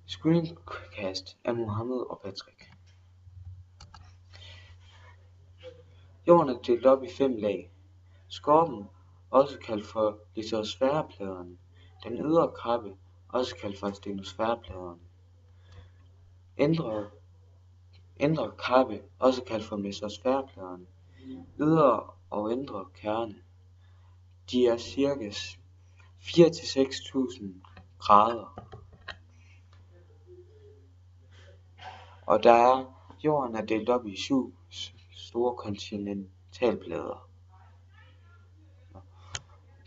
Screencast af Mohammed og Patrick. Jorden er delt op i 5 lag. Skorpen, også kaldt for litosfærepladerne. Den ydre kappe, også kaldt for stenosfærepladerne. Indre kappe, også kaldt for mesosfærepladerne. Ydre og indre kerne. De er ca. 4-6.000 grader. Og jorden er delt op i 7 store kontinentalplader.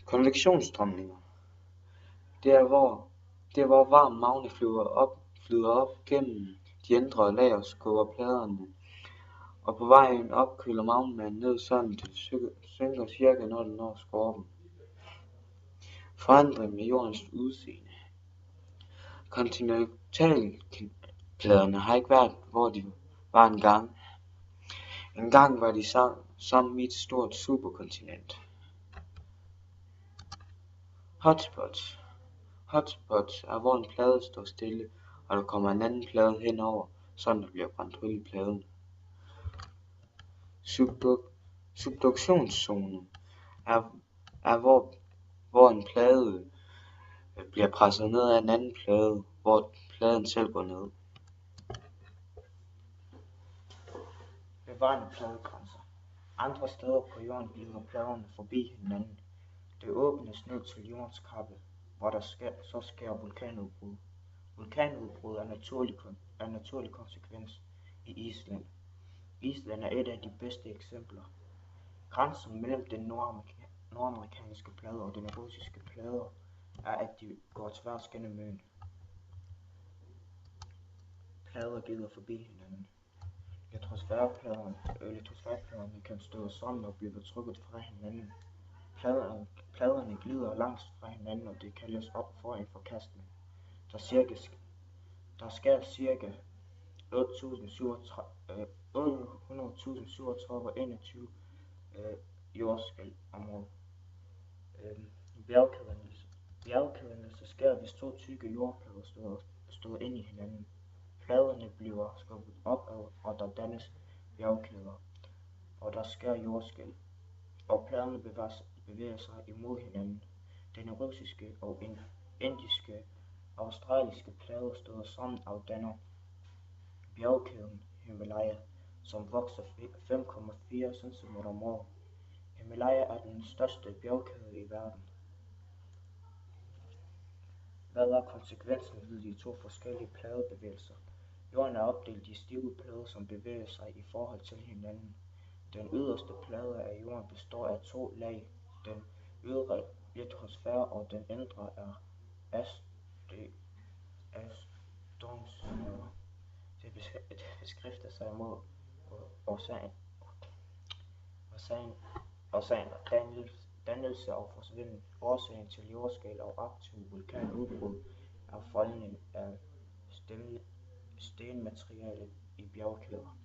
Konvektionsstrømninger. Det er hvor varm magma flyder op gennem de indre lag og skubber pladerne, og på vejen op køler magmaen ned, sådan det synker cirka når den når skorpen. Forandring med jordens udseende. Kontinentalpladerne har ikke været, hvor de var engang. Engang var de sammen i et stort superkontinent. Hotspots. Hotspots er, hvor en plade står stille, og der kommer en anden plade henover, sådan der bliver brændt hul i pladen. Subduktionszonen er hvor en plade bliver presset ned af en anden plade, hvor pladen selv går ned. Bevarende pladegrænser. Andre steder på jorden glider pladerne forbi hinanden. Det åbnes ned til jordens kappe, hvor der så sker vulkanudbrud. Vulkanudbrud er naturlig konsekvens i Island. Island er et af de bedste eksempler. Grænsen mellem den nordamerikanske plade og den russiske plade er, at de går tværs gennem øen. Plader glider forbi hinanden. Litosfærepladerne kan stå sammen og blive trukket fra hinanden. Pladerne glider langt fra hinanden, og det kaldes op for en forkastning. Der sker ca. 800.037 jordskælv om året. Bjergkæderne sker, hvis 2 tykke jordplader støder ind i hinanden. Pladerne bliver skubbet opad, og der dannes bjergkæder, og der sker jordskælv, og pladerne bevæger sig imod hinanden. Den russiske og indiske australske plader støder sammen og danner bjergkæden Himalaya, som vokser 5,4 cm om året. Himalaya er den største bjergkæde i verden. Hvad er konsekvensen ved de 2 forskellige pladebevægelser? Jorden er opdelt i stive plader, som bevæger sig i forhold til hinanden. Den yderste plade af jorden består af 2 lag. Den ydre litosfære og den indre er astonsfære. Det beskriver sig mod oceaner, dannelse og forsvinden. Årsagen til jordskælv og aktive vulkanudbrud er foldning af stenmateriale i bjergkæder.